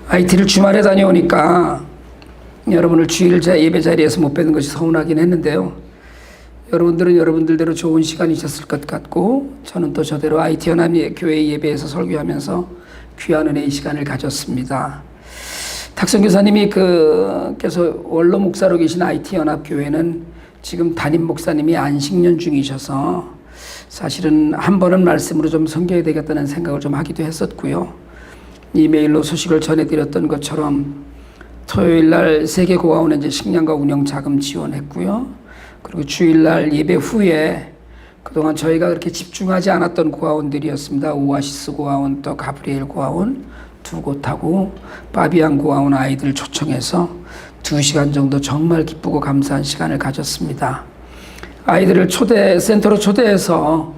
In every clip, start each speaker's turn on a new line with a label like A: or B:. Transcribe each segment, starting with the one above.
A: IT를 주말에 다녀오니까 여러분을 주일 예배 자리에서 못 뵙는 것이 서운하긴 했는데요. 여러분들은 여러분들대로 좋은 시간이셨을 것 같고, 저는 또 저대로 IT 연합교회 예배에서 설교하면서 귀한 은혜의 시간을 가졌습니다. 탁성 교사님이 께서 원로 목사로 계신 IT 연합교회는 지금 담임 목사님이 안식년 중이셔서 사실은 한 번은 말씀으로 좀 섬겨야 되겠다는 생각을 좀 하기도 했었고요. 이메일로 소식을 전해드렸던 것처럼 토요일날 세계고아원에 이제 식량과 운영 자금 지원했고요. 그리고 주일날 예배 후에 그동안 저희가 그렇게 집중하지 않았던 고아원들이었습니다. 오아시스 고아원, 또 가브리엘 고아원 두 곳하고 바비안 고아원 아이들 초청해서 2시간 정도 정말 기쁘고 감사한 시간을 가졌습니다. 아이들을 센터로 초대해서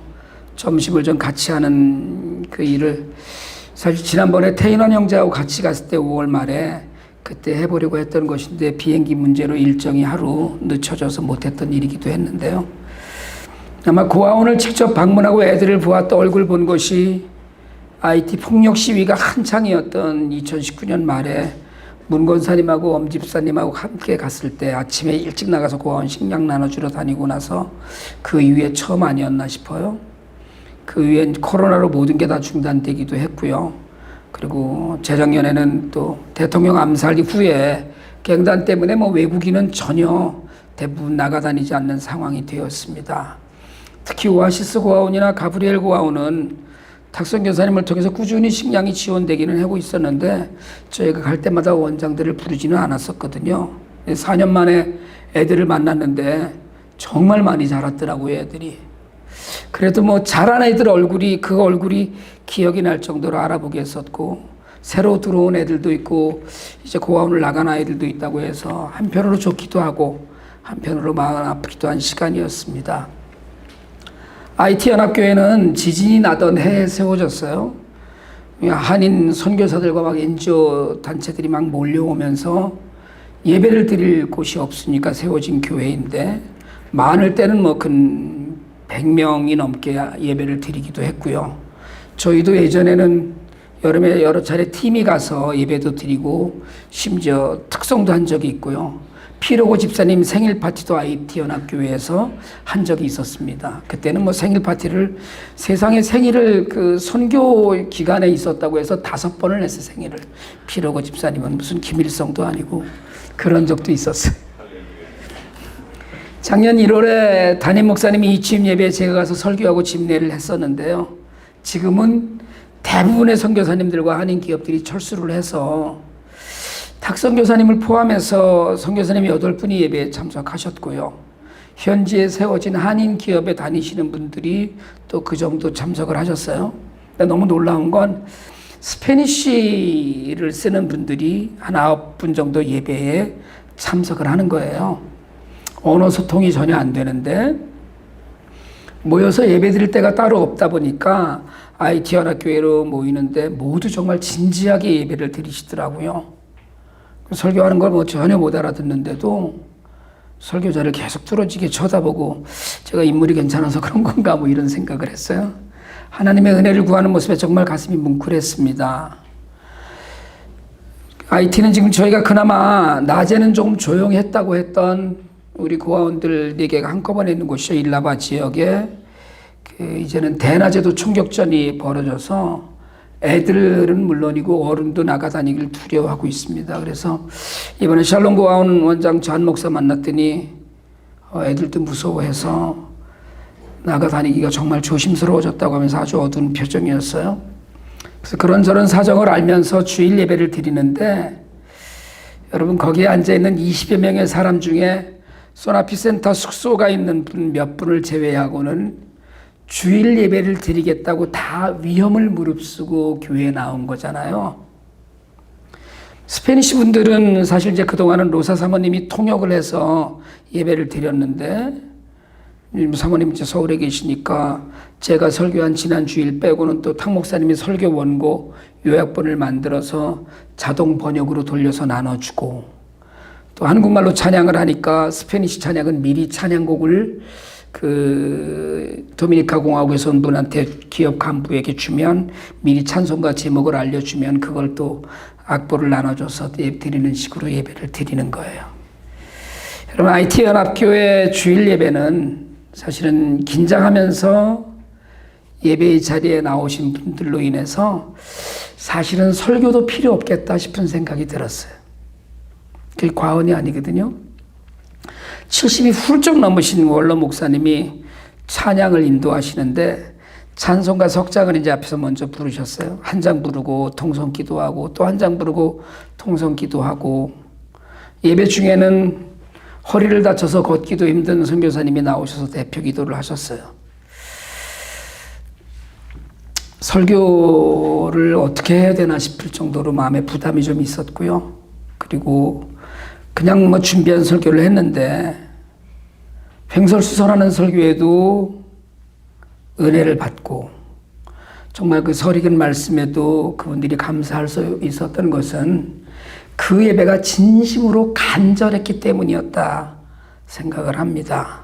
A: 점심을 좀 같이 하는 그 일을 사실 지난번에 태인원 형제하고 같이 갔을 때 5월 말에 그때 해보려고 했던 것인데 비행기 문제로 일정이 하루 늦춰져서 못했던 일이기도 했는데요. 아마 고아원을 직접 방문하고 애들을 보았다 얼굴 본 것이 IT 폭력 시위가 한창이었던 2019년 말에 문 권사님하고 엄 집사님하고 함께 갔을 때 아침에 일찍 나가서 고아원 식량 나눠주러 다니고 나서 그 이후에 처음 아니었나 싶어요. 그 이후엔 코로나로 모든 게 다 중단되기도 했고요. 그리고 재작년에는 또 대통령 암살 이후에 갱단 때문에 외국인은 전혀 대부분 나가다니지 않는 상황이 되었습니다. 특히 오아시스 고아원이나 가브리엘 고아원은 탁성 교사님을 통해서 꾸준히 식량이 지원되기는 하고 있었는데 저희가 갈 때마다 원장들을 부르지는 않았었거든요. 4년 만에 애들을 만났는데 정말 많이 자랐더라고요, 애들이. 그래도 자란 애들 얼굴이 기억이 날 정도로 알아보게 했었고, 새로 들어온 애들도 있고 이제 고아원을 나간 아이들도 있다고 해서 한편으로 좋기도 하고 한편으로 마음 아프기도 한 시간이었습니다. IT 연합교회는 지진이 나던 해에 세워졌어요. 한인 선교사들과 NGO 단체들이 막 몰려오면서 예배를 드릴 곳이 없으니까 세워진 교회인데, 많을 때는 100명이 넘게 예배를 드리기도 했고요. 저희도 예전에는 여름에 여러 차례 팀이 가서 예배도 드리고 심지어 특송도 한 적이 있고요. 피로고 집사님 생일 파티도 IT 연합교회에서 한 적이 있었습니다. 그때는 생일 파티를, 세상에 생일을 선교 기간에 있었다고 해서 5번을 했어요, 생일을. 피로고 집사님은 무슨 김일성도 아니고 그런 적도 있었어요. 작년 1월에 담임 목사님이 이 취임 예배에 제가 가서 설교하고 집례를 했었는데요. 지금은 대부분의 선교사님들과 한인 기업들이 철수를 해서 탁성 교사님을 포함해서 선교사님이 8분이 예배에 참석하셨고요. 현지에 세워진 한인 기업에 다니시는 분들이 또 그 정도 참석을 하셨어요. 근데 너무 놀라운 건 스페니쉬를 쓰는 분들이 한 9분 정도 예배에 참석을 하는 거예요. 언어 소통이 전혀 안 되는데 모여서 예배 드릴 때가 따로 없다 보니까 IT 연합교회로 모이는데 모두 정말 진지하게 예배를 드리시더라고요. 설교하는 걸 전혀 못 알아듣는데도 설교자를 계속 뚫어지게 쳐다보고 제가 인물이 괜찮아서 그런 건가 이런 생각을 했어요. 하나님의 은혜를 구하는 모습에 정말 가슴이 뭉클했습니다. IT는 지금 저희가 그나마 낮에는 조금 조용했다고 했던 우리 고아원들 4개가 한꺼번에 있는 곳이죠. 일라바 지역에 이제는 대낮에도 총격전이 벌어져서 애들은 물론이고 어른도 나가다니기를 두려워하고 있습니다. 그래서 이번에 샬롬 고아원 원장 잔 목사 만났더니 애들도 무서워해서 나가다니기가 정말 조심스러워졌다고 하면서 아주 어두운 표정이었어요. 그래서 그런저런 사정을 알면서 주일 예배를 드리는데, 여러분 거기에 앉아있는 20여 명의 사람 중에 소나피 센터 숙소가 있는 분 몇 분을 제외하고는 주일 예배를 드리겠다고 다 위험을 무릅쓰고 교회에 나온 거잖아요. 스페니시 분들은 사실 이제 그동안은 로사 사모님이 통역을 해서 예배를 드렸는데, 사모님 이제 서울에 계시니까 제가 설교한 지난 주일 빼고는 또 탁 목사님이 설교 원고 요약본을 만들어서 자동 번역으로 돌려서 나눠주고, 또 한국말로 찬양을 하니까 스페니시 찬양은 미리 찬양곡을 그 도미니카 공화국에서 온 분한테 기업 간부에게 주면 미리 찬송가 제목을 알려주면 그걸 또 악보를 나눠줘서 예배 드리는 식으로 예배를 드리는 거예요. 여러분, IT연합교회 주일 예배는 사실은 긴장하면서 예배의 자리에 나오신 분들로 인해서 사실은 설교도 필요 없겠다 싶은 생각이 들었어요. 그게 과언이 아니거든요. 70이 훌쩍 넘으신 원로 목사님이 찬양을 인도하시는데 찬송가 석장을 이제 앞에서 먼저 부르셨어요. 한 장 부르고 통성 기도하고 또 한 장 부르고 통성 기도하고, 예배 중에는 허리를 다쳐서 걷기도 힘든 선교사님이 나오셔서 대표 기도를 하셨어요. 설교를 어떻게 해야 되나 싶을 정도로 마음에 부담이 좀 있었고요. 그리고 그냥 뭐 준비한 설교를 했는데 횡설수설하는 설교에도 은혜를 받고, 정말 그 설익은 말씀에도 그분들이 감사할 수 있었던 것은 그 예배가 진심으로 간절했기 때문이었다 생각을 합니다.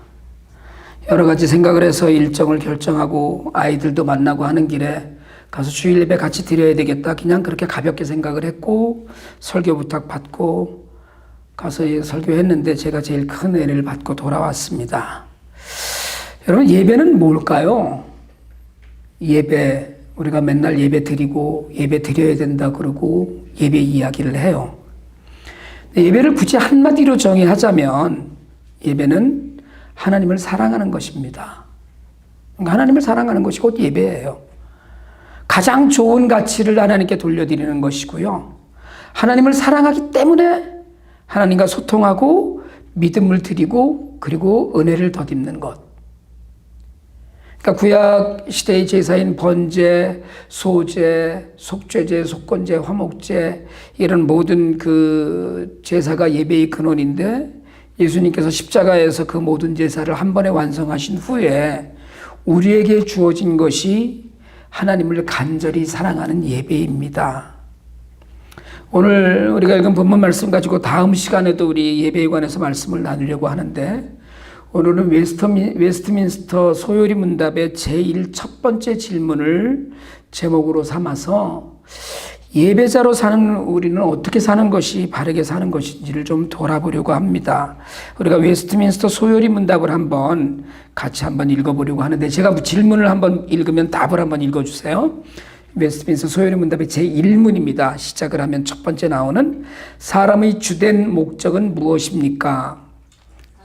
A: 여러 가지 생각을 해서 일정을 결정하고 아이들도 만나고 하는 길에 가서 주일 예배 같이 드려야 되겠다, 그냥 그렇게 가볍게 생각을 했고 설교 부탁 받고 가서 설교했는데 제가 제일 큰 은혜를 받고 돌아왔습니다. 여러분, 예배는 뭘까요? 예배, 우리가 맨날 예배 드리고 예배 드려야 된다 그러고 예배 이야기를 해요. 예배를 굳이 한마디로 정의하자면 예배는 하나님을 사랑하는 것입니다. 하나님을 사랑하는 것이 곧 예배예요. 가장 좋은 가치를 하나님께 돌려드리는 것이고요. 하나님을 사랑하기 때문에 하나님과 소통하고 믿음을 드리고 그리고 은혜를 덧입는 것. 그러니까 구약 시대의 제사인 번제, 소제, 속죄제, 속건제, 화목제, 이런 모든 그 제사가 예배의 근원인데, 예수님께서 십자가에서 그 모든 제사를 한 번에 완성하신 후에 우리에게 주어진 것이 하나님을 간절히 사랑하는 예배입니다. 오늘 우리가 읽은 본문 말씀 가지고 다음 시간에도 우리 예배에 관해서 말씀을 나누려고 하는데, 오늘은 웨스트민스터 소요리 문답의 제1 첫 번째 질문을 제목으로 삼아서 예배자로 사는 우리는 어떻게 사는 것이 바르게 사는 것인지를 좀 돌아보려고 합니다. 우리가 웨스트민스터 소요리 문답을 한번 같이 한번 읽어보려고 하는데, 제가 질문을 한번 읽으면 답을 한번 읽어주세요. 웨스트민스터 소요리 문답의 제1문입니다. 시작을 하면 첫 번째 나오는 사람의 주된 목적은 무엇입니까?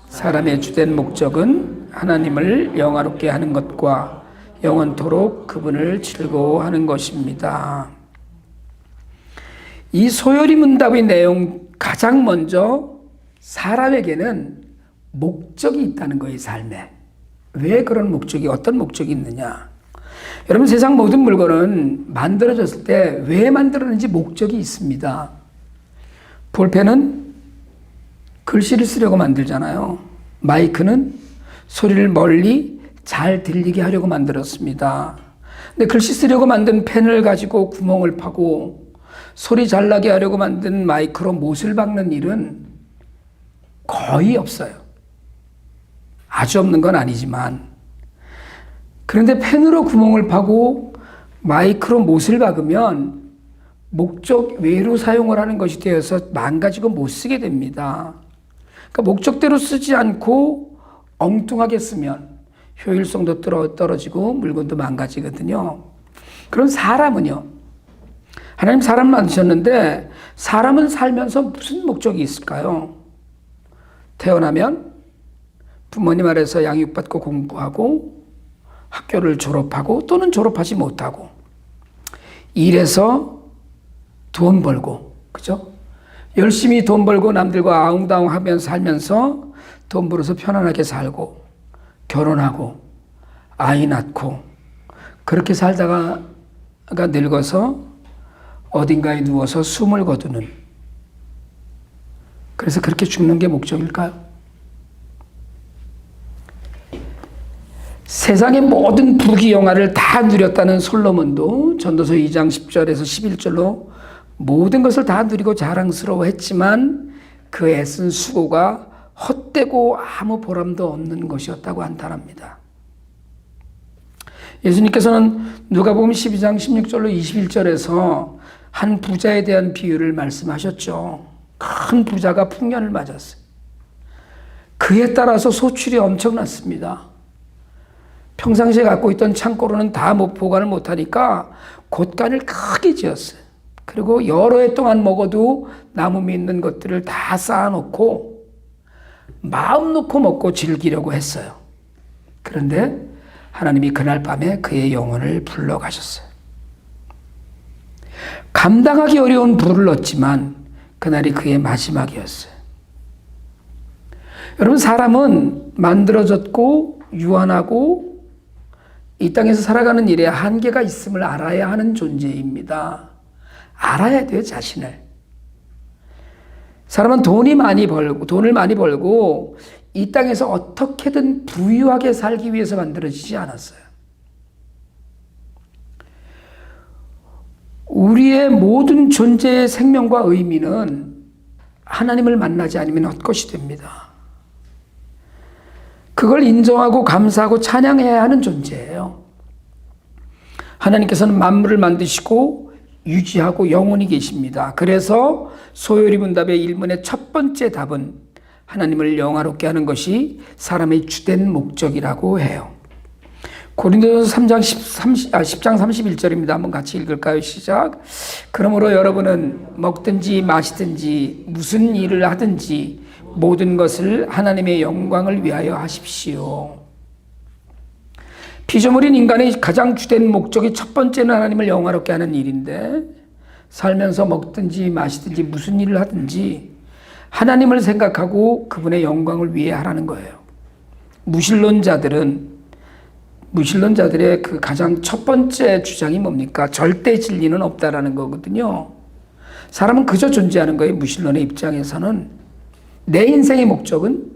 A: 사람의 주된 목적은 하나님을 영화롭게 하는 것과 영원토록 그분을 즐거워하는 것입니다. 이 소요리 문답의 내용, 가장 먼저 사람에게는 목적이 있다는 거예요, 삶에. 왜 그런 목적이, 어떤 목적이 있느냐. 여러분, 세상 모든 물건은 만들어졌을 때 왜 만들었는지 목적이 있습니다. 볼펜은 글씨를 쓰려고 만들잖아요. 마이크는 소리를 멀리 잘 들리게 하려고 만들었습니다. 근데 글씨 쓰려고 만든 펜을 가지고 구멍을 파고 소리 잘 나게 하려고 만든 마이크로 못을 박는 일은 거의 없어요. 아주 없는 건 아니지만. 그런데 펜으로 구멍을 파고 마이크로 못을 박으면 목적 외로 사용을 하는 것이 되어서 망가지고 못 쓰게 됩니다. 그러니까 목적대로 쓰지 않고 엉뚱하게 쓰면 효율성도 떨어지고 물건도 망가지거든요. 그럼 사람은요, 하나님 사람 만드셨는데 사람은 살면서 무슨 목적이 있을까요? 태어나면 부모님 아래서 양육받고 공부하고 학교를 졸업하고 또는 졸업하지 못하고 일해서 돈 벌고, 그죠? 열심히 돈 벌고 남들과 아웅다웅 하면서 살면서 돈 벌어서 편안하게 살고 결혼하고 아이 낳고 그렇게 살다가 늙어서 어딘가에 누워서 숨을 거두는, 그래서 그렇게 죽는 게 목적일까요? 세상의 모든 부귀영화를 다 누렸다는 솔로몬도 전도서 2장 10절에서 11절로 모든 것을 다 누리고 자랑스러워했지만 그 애쓴 수고가 헛되고 아무 보람도 없는 것이었다고 한탄합니다. 예수님께서는 누가복음 12장 16절로 21절에서 한 부자에 대한 비유를 말씀하셨죠. 큰 부자가 풍년을 맞았어요. 그에 따라서 소출이 엄청났습니다. 평상시에 갖고 있던 창고로는 다 보관을 못하니까 곳간을 크게 지었어요. 그리고 여러 해 동안 먹어도 남음이 있는 것들을 다 쌓아놓고 마음 놓고 먹고 즐기려고 했어요. 그런데 하나님이 그날 밤에 그의 영혼을 불러가셨어요. 감당하기 어려운 부를 얻지만 그날이 그의 마지막이었어요. 여러분, 사람은 만들어졌고 유한하고 이 땅에서 살아가는 일에 한계가 있음을 알아야 하는 존재입니다. 알아야 돼요, 자신을. 사람은 돈을 많이 벌고 이 땅에서 어떻게든 부유하게 살기 위해서 만들어지지 않았어요. 우리의 모든 존재의 생명과 의미는 하나님을 만나지 않으면 헛것이 됩니다. 그걸 인정하고 감사하고 찬양해야 하는 존재예요. 하나님께서는 만물을 만드시고 유지하고 영원히 계십니다. 그래서 소요리 문답의 1문의 첫 번째 답은 하나님을 영화롭게 하는 것이 사람의 주된 목적이라고 해요. 고린도전서 10장 31절입니다. 한번 같이 읽을까요? 시작. 그러므로 여러분은 먹든지 마시든지 무슨 일을 하든지 모든 것을 하나님의 영광을 위하여 하십시오. 피조물인 인간의 가장 주된 목적이 첫 번째는 하나님을 영화롭게 하는 일인데, 살면서 먹든지 마시든지 무슨 일을 하든지 하나님을 생각하고 그분의 영광을 위해 하라는 거예요. 무신론자들의 그 가장 첫 번째 주장이 뭡니까? 절대 진리는 없다라는 거거든요. 사람은 그저 존재하는 거예요. 무신론의 입장에서는. 내 인생의 목적은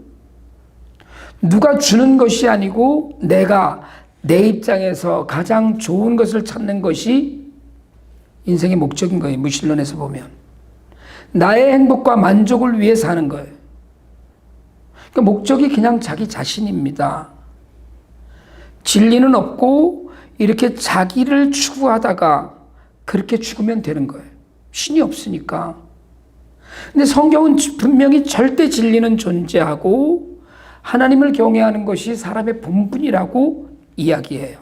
A: 누가 주는 것이 아니고 내가 내 입장에서 가장 좋은 것을 찾는 것이 인생의 목적인 거예요. 무신론에서 보면. 나의 행복과 만족을 위해 사는 거예요. 그러니까 목적이 그냥 자기 자신입니다. 진리는 없고 이렇게 자기를 추구하다가 그렇게 죽으면 되는 거예요. 신이 없으니까. 근데 성경은 분명히 절대 진리는 존재하고 하나님을 경외하는 것이 사람의 본분이라고 이야기해요.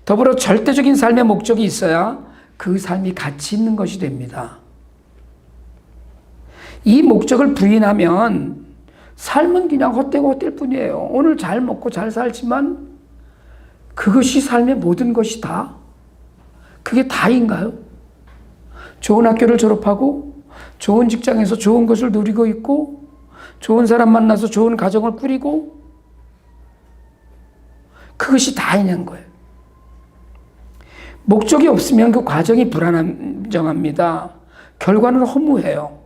A: 더불어 절대적인 삶의 목적이 있어야 그 삶이 가치 있는 것이 됩니다. 이 목적을 부인하면 삶은 그냥 헛되고 헛될 뿐이에요. 오늘 잘 먹고 잘 살지만 그것이 삶의 모든 것이 다? 그게 다인가요? 좋은 학교를 졸업하고 좋은 직장에서 좋은 것을 누리고 있고 좋은 사람 만나서 좋은 가정을 꾸리고 그것이 다이냐는 거예요. 목적이 없으면 그 과정이 불안정합니다. 결과는 허무해요.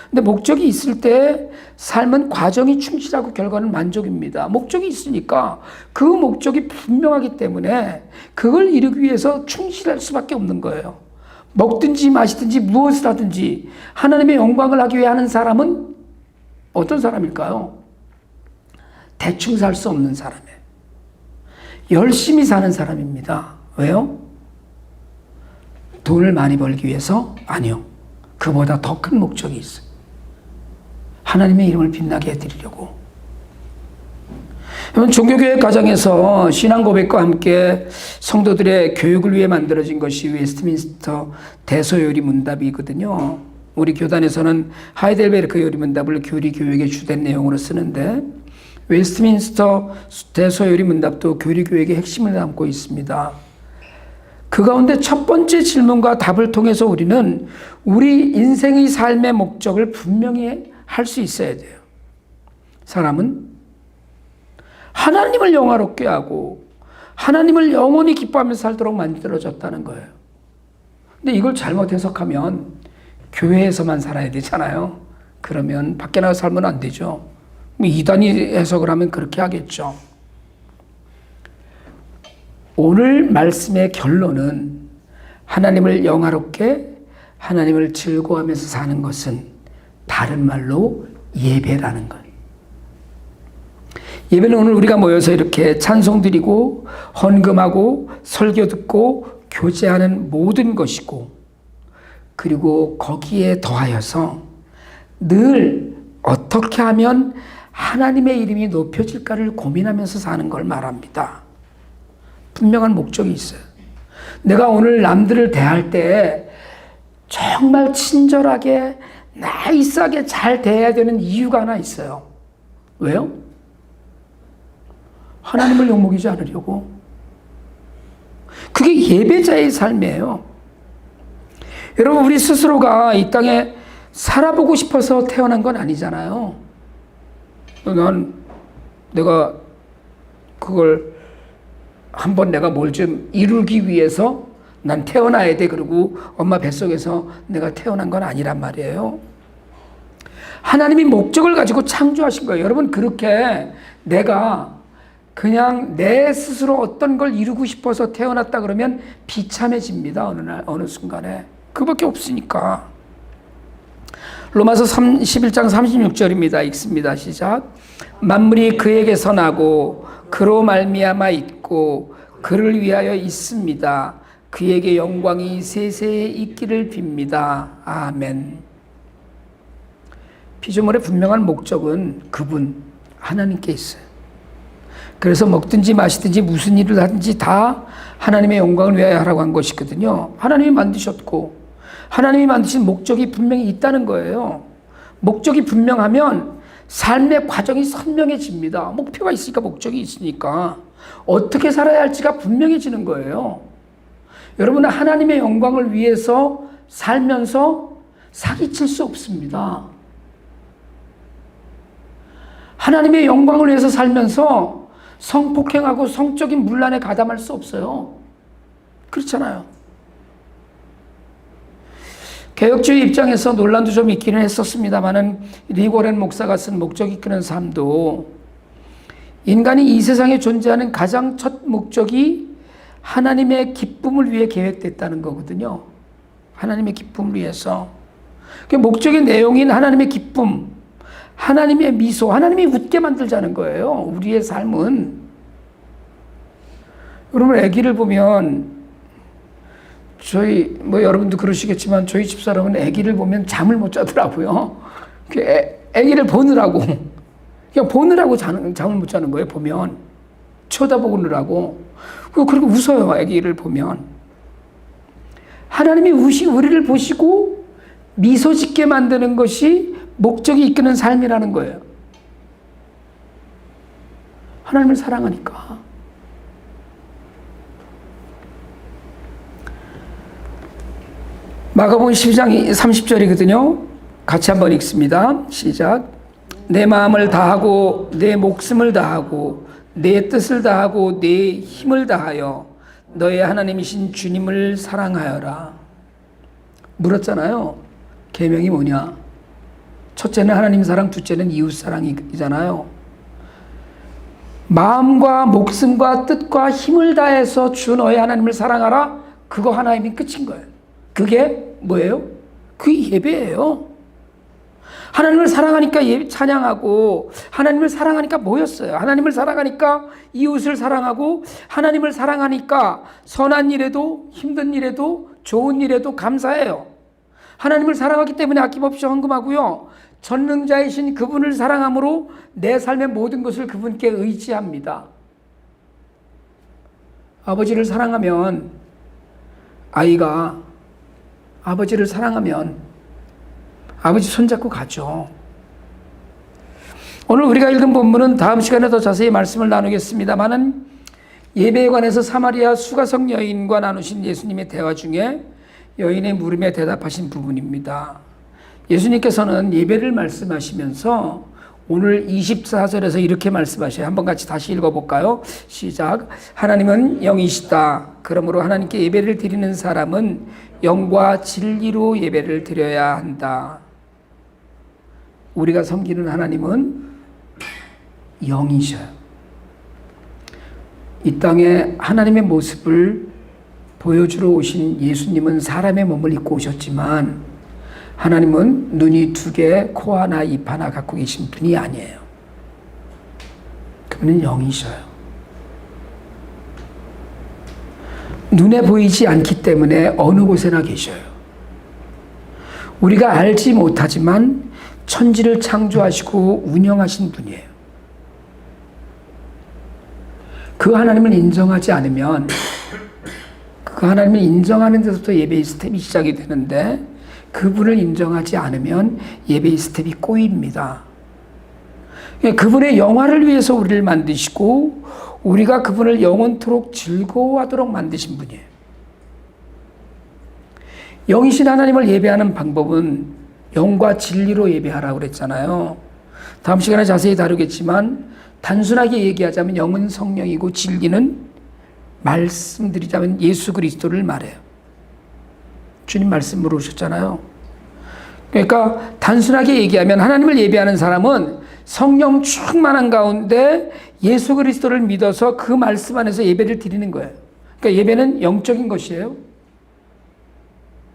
A: 근데 목적이 있을 때 삶은 과정이 충실하고 결과는 만족입니다. 목적이 있으니까 그 목적이 분명하기 때문에 그걸 이루기 위해서 충실할 수밖에 없는 거예요. 먹든지 마시든지 무엇을 하든지 하나님의 영광을 하기 위해 하는 사람은 어떤 사람일까요? 대충 살 수 없는 사람이에요. 열심히 사는 사람입니다. 왜요? 돈을 많이 벌기 위해서? 아니요. 그보다 더 큰 목적이 있어요. 하나님의 이름을 빛나게 해드리려고. 종교교회 과정에서 신앙 고백과 함께 성도들의 교육을 위해 만들어진 것이 웨스트민스터 대소요리 문답이거든요. 우리 교단에서는 하이델베르크 요리 문답을 교리 교육의 주된 내용으로 쓰는데 웨스트민스터 대소요리 문답도 교리 교육의 핵심을 담고 있습니다. 그 가운데 첫 번째 질문과 답을 통해서 우리는 우리 인생의 삶의 목적을 분명히 할 수 있어야 돼요. 사람은 하나님을 영화롭게 하고 하나님을 영원히 기뻐하면서 살도록 만들어졌다는 거예요. 근데 이걸 잘못 해석하면 교회에서만 살아야 되잖아요. 그러면 밖에 나가서 살면 안 되죠. 이단이 해석을 하면 그렇게 하겠죠. 오늘 말씀의 결론은 하나님을 영화롭게 하나님을 즐거워하면서 사는 것은 다른 말로 예배라는 것. 예배는 오늘 우리가 모여서 이렇게 찬송 드리고 헌금하고 설교 듣고 교제하는 모든 것이고, 그리고 거기에 더하여서 늘 어떻게 하면 하나님의 이름이 높여질까를 고민하면서 사는 걸 말합니다. 분명한 목적이 있어요. 내가 오늘 남들을 대할 때 정말 친절하게 나이스하게 잘 대해야 되는 이유가 하나 있어요. 왜요? 하나님을 욕먹이지 않으려고. 그게 예배자의 삶이에요. 여러분, 우리 스스로가 이 땅에 살아보고 싶어서 태어난 건 아니잖아요. 내가 그걸 한번 내가 뭘 좀 이루기 위해서 난 태어나야 돼. 그리고 엄마 뱃속에서 내가 태어난 건 아니란 말이에요. 하나님이 목적을 가지고 창조하신 거예요. 여러분, 그렇게 내가 그냥 내 스스로 어떤 걸 이루고 싶어서 태어났다 그러면 비참해집니다. 어느 순간에. 그밖에 없으니까. 로마서 11장 36절입니다. 읽습니다. 시작. 만물이 그에게서 나고 그로 말미암아 있고 그를 위하여 있습니다. 그에게 영광이 세세에 있기를 빕니다. 아멘. 피조물의 분명한 목적은 그분 하나님께 있어요. 그래서 먹든지 마시든지 무슨 일을 하든지 다 하나님의 영광을 위하여 하라고 한 것이거든요. 하나님이 만드셨고 하나님이 만드신 목적이 분명히 있다는 거예요. 목적이 분명하면 삶의 과정이 선명해집니다. 목표가 있으니까, 목적이 있으니까 어떻게 살아야 할지가 분명해지는 거예요. 여러분은 하나님의 영광을 위해서 살면서 사기칠 수 없습니다. 하나님의 영광을 위해서 살면서 성폭행하고 성적인 문란에 가담할 수 없어요. 그렇잖아요. 개혁주의 입장에서 논란도 좀 있기는 했었습니다만은 리고렌 목사가 쓴 목적 이끄는 삶도 인간이 이 세상에 존재하는 가장 첫 목적이 하나님의 기쁨을 위해 계획됐다는 거거든요. 하나님의 기쁨을 위해서. 그 목적의 내용인 하나님의 기쁨, 하나님의 미소, 하나님이 웃게 만들자는 거예요. 우리의 삶은. 여러분, 아기를 보면 여러분도 그러시겠지만 저희 집사람은 아기를 보면 잠을 못 자더라고요. 아기를 보느라고 그냥 보느라고 잠을 못 자는 거예요. 보면 쳐다보느라고. 그리고 웃어요. 아기를 보면. 하나님이 우리를 보시고 미소 짓게 만드는 것이 목적이 이끄는 삶이라는 거예요. 하나님을 사랑하니까. 마가복음 12장 30절이거든요. 같이 한번 읽습니다. 시작. 내 마음을 다하고 내 목숨을 다하고 내 뜻을 다하고 내 힘을 다하여 너의 하나님이신 주님을 사랑하여라. 물었잖아요. 계명이 뭐냐? 첫째는 하나님 사랑, 둘째는 이웃 사랑이잖아요. 마음과 목숨과 뜻과 힘을 다해서 주 너의 하나님을 사랑하라. 그거 하나이면 끝인 거예요. 그게 뭐예요? 그게 예배예요. 하나님을 사랑하니까 찬양하고, 하나님을 사랑하니까 뭐였어요? 하나님을 사랑하니까 이웃을 사랑하고, 하나님을 사랑하니까 선한 일에도 힘든 일에도 좋은 일에도 감사해요. 하나님을 사랑하기 때문에 아낌없이 헌금하고요. 전능자이신 그분을 사랑함으로 내 삶의 모든 것을 그분께 의지합니다. 아버지를 사랑하면, 아이가 아버지를 사랑하면 아버지 손잡고 가죠. 오늘 우리가 읽은 본문은 다음 시간에 더 자세히 말씀을 나누겠습니다만은 예배에 관해서 사마리아 수가성 여인과 나누신 예수님의 대화 중에 여인의 물음에 대답하신 부분입니다. 예수님께서는 예배를 말씀하시면서 오늘 24절에서 이렇게 말씀하셔요. 한번 같이 다시 읽어볼까요? 시작. 하나님은 영이시다. 그러므로 하나님께 예배를 드리는 사람은 영과 진리로 예배를 드려야 한다. 우리가 섬기는 하나님은 영이셔요. 이 땅에 하나님의 모습을 보여주러 오신 예수님은 사람의 몸을 입고 오셨지만 하나님은 눈이 2개, 코 하나, 입 하나 갖고 계신 분이 아니에요. 그분은 영이셔요. 눈에 보이지 않기 때문에 어느 곳에나 계셔요. 우리가 알지 못하지만 천지를 창조하시고 운영하신 분이에요. 그 하나님을 인정하지 않으면 그 하나님을 인정하는 데서부터 예배의 스텝이 시작이 되는데 그분을 인정하지 않으면 예배의 스텝이 꼬입니다. 그분의 영화를 위해서 우리를 만드시고 우리가 그분을 영원토록 즐거워하도록 만드신 분이에요. 영이신 하나님을 예배하는 방법은 영과 진리로 예배하라고 그랬잖아요. 다음 시간에 자세히 다루겠지만 단순하게 얘기하자면 영은 성령이고 진리는 말씀드리자면 예수 그리스도를 말해요. 주님 말씀으로 오셨잖아요. 그러니까 단순하게 얘기하면 하나님을 예배하는 사람은 성령 충만한 가운데 예수 그리스도를 믿어서 그 말씀 안에서 예배를 드리는 거예요. 그러니까 예배는 영적인 것이에요.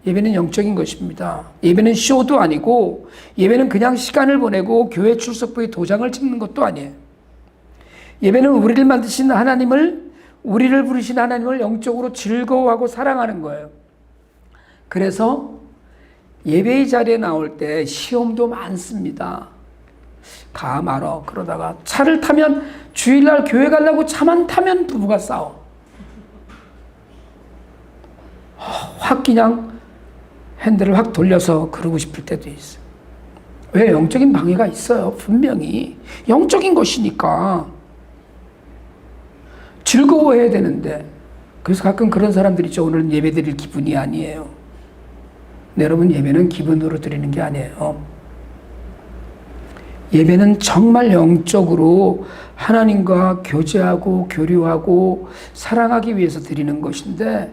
A: 예배는 영적인 것입니다. 예배는 쇼도 아니고 예배는 그냥 시간을 보내고 교회 출석부에 도장을 찍는 것도 아니에요. 예배는 우리를 만드신 하나님을, 우리를 부르신 하나님을 영적으로 즐거워하고 사랑하는 거예요. 그래서 예배의 자리에 나올 때 시험도 많습니다. 가 말어. 그러다가 차를 타면 주일날 교회 가려고 차만 타면 부부가 싸워. 확 그냥 핸들을 확 돌려서 그러고 싶을 때도 있어요. 왜? 영적인 방해가 있어요. 분명히. 영적인 것이니까. 즐거워해야 되는데. 그래서 가끔 그런 사람들이 있죠. 오늘은 예배 드릴 기분이 아니에요. 네, 여러분, 예배는 기분으로 드리는 게 아니에요. 예배는 정말 영적으로 하나님과 교제하고 교류하고 사랑하기 위해서 드리는 것인데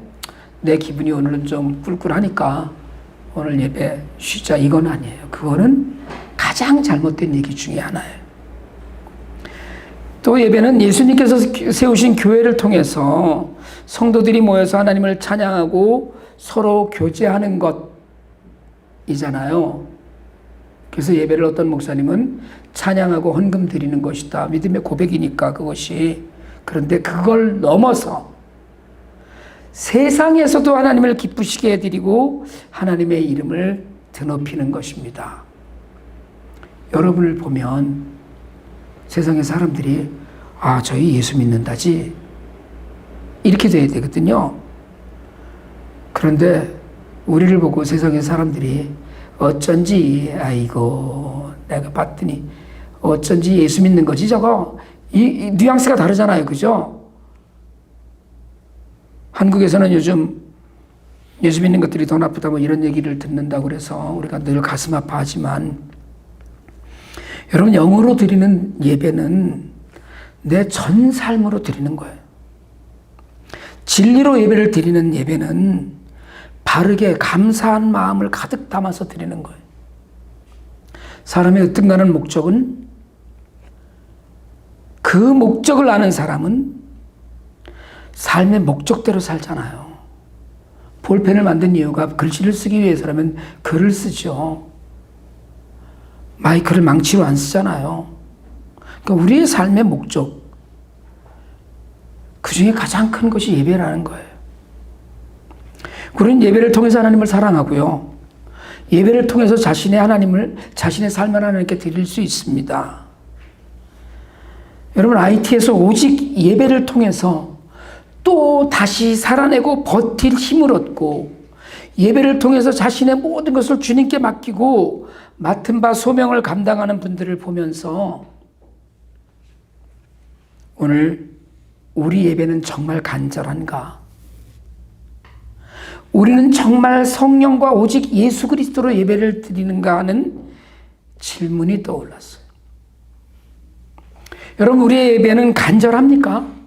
A: 내 기분이 오늘은 좀 꿀꿀하니까 오늘 예배 쉬자, 이건 아니에요. 그거는 가장 잘못된 얘기 중에 하나예요. 또 예배는 예수님께서 세우신 교회를 통해서 성도들이 모여서 하나님을 찬양하고 서로 교제하는 것이잖아요. 그래서 예배를 어떤 목사님은 찬양하고 헌금 드리는 것이다. 믿음의 고백이니까 그것이. 그런데 그걸 넘어서 세상에서도 하나님을 기쁘시게 해드리고 하나님의 이름을 드높이는 것입니다. 여러분을 보면 세상의 사람들이 아, 저희 예수 믿는다지 이렇게 돼야 되거든요. 그런데 우리를 보고 세상의 사람들이 어쩐지 아이고 내가 봤더니 어쩐지 예수 믿는 거지 저거. 이 뉘앙스가 다르잖아요. 그죠? 한국에서는 요즘 예수 믿는 것들이 더 나쁘다 뭐 이런 얘기를 듣는다고 그래서 우리가 늘 가슴 아파하지만 여러분, 영으로 드리는 예배는 내 전 삶으로 드리는 거예요. 진리로 예배를 드리는 예배는 바르게 감사한 마음을 가득 담아서 드리는 거예요. 사람의 으뜸나는 목적은, 그 목적을 아는 사람은 삶의 목적대로 살잖아요. 볼펜을 만든 이유가 글씨를 쓰기 위해서라면 글을 쓰죠. 마이크를 망치로 안 쓰잖아요. 그러니까 우리의 삶의 목적, 그 중에 가장 큰 것이 예배라는 거예요. 우리는 예배를 통해서 하나님을 사랑하고요. 예배를 통해서 자신의 삶을 하나님께 드릴 수 있습니다. 여러분, IT에서 오직 예배를 통해서 또 다시 살아내고 버틸 힘을 얻고 예배를 통해서 자신의 모든 것을 주님께 맡기고 맡은 바 소명을 감당하는 분들을 보면서 오늘 우리 예배는 정말 간절한가? 우리는 정말 성령과 오직 예수 그리스도로 예배를 드리는가 하는 질문이 떠올랐어요. 여러분, 우리의 예배는 간절합니까?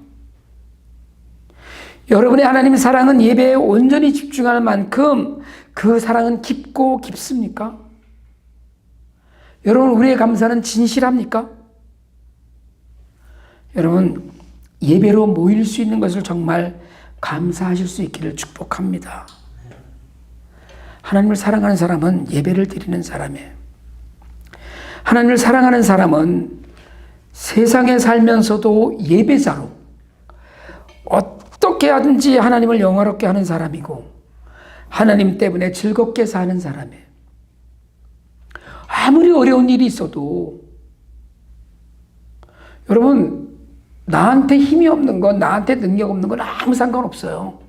A: 여러분의 하나님 사랑은 예배에 온전히 집중할 만큼 그 사랑은 깊고 깊습니까? 여러분, 우리의 감사는 진실합니까? 여러분, 예배로 모일 수 있는 것을 정말 감사하실 수 있기를 축복합니다. 하나님을 사랑하는 사람은 예배를 드리는 사람이에요. 하나님을 사랑하는 사람은 세상에 살면서도 예배자로 어떻게 하든지 하나님을 영화롭게 하는 사람이고 하나님 때문에 즐겁게 사는 사람이에요. 아무리 어려운 일이 있어도 여러분, 나한테 힘이 없는 건, 나한테 능력 없는 건 아무 상관없어요.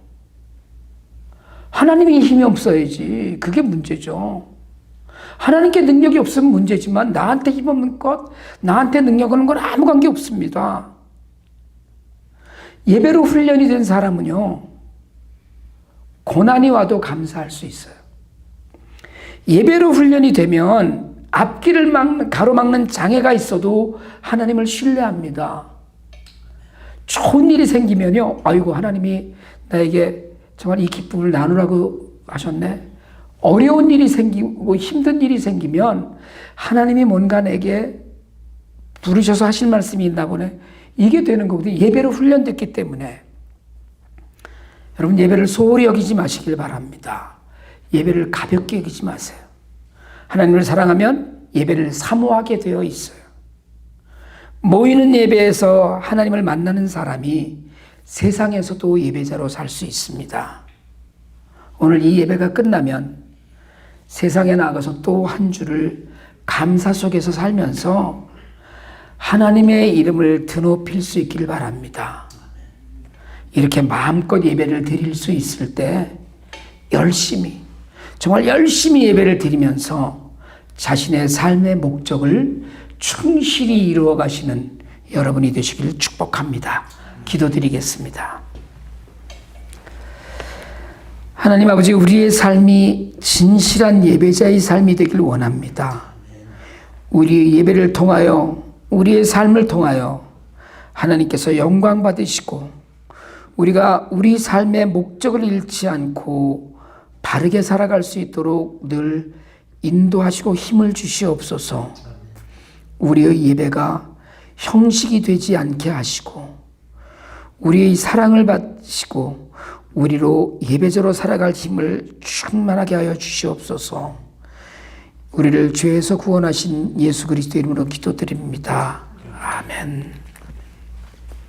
A: 하나님이 힘이 없어야지. 그게 문제죠. 하나님께 능력이 없으면 문제지만 나한테 힘 없는 것, 나한테 능력 없는 건 아무 관계 없습니다. 예배로 훈련이 된 사람은요, 고난이 와도 감사할 수 있어요. 예배로 훈련이 되면 앞길을 가로막는 장애가 있어도 하나님을 신뢰합니다. 좋은 일이 생기면요, 아이고 하나님이 나에게 정말 이 기쁨을 나누라고 하셨네. 어려운 일이 생기고 힘든 일이 생기면 하나님이 뭔가 내게 부르셔서 하실 말씀이 있나 보네. 이게 되는 거거든요. 예배로 훈련됐기 때문에. 여러분, 예배를 소홀히 여기지 마시길 바랍니다. 예배를 가볍게 여기지 마세요. 하나님을 사랑하면 예배를 사모하게 되어 있어요. 모이는 예배에서 하나님을 만나는 사람이 세상에서도 예배자로 살 수 있습니다. 오늘 이 예배가 끝나면 세상에 나가서 또 한 주를 감사 속에서 살면서 하나님의 이름을 드높일 수 있기를 바랍니다. 이렇게 마음껏 예배를 드릴 수 있을 때 열심히, 정말 열심히 예배를 드리면서 자신의 삶의 목적을 충실히 이루어 가시는 여러분이 되시기를 축복합니다. 기도드리겠습니다. 하나님 아버지, 우리의 삶이 진실한 예배자의 삶이 되길 원합니다. 우리의 예배를 통하여, 우리의 삶을 통하여 하나님께서 영광 받으시고 우리가 우리 삶의 목적을 잃지 않고 바르게 살아갈 수 있도록 늘 인도하시고 힘을 주시옵소서. 우리의 예배가 형식이 되지 않게 하시고 우리의 사랑을 받으시고 우리로 예배자로 살아갈 힘을 충만하게 하여 주시옵소서. 우리를 죄에서 구원하신 예수 그리스도 이름으로 기도드립니다. 아멘.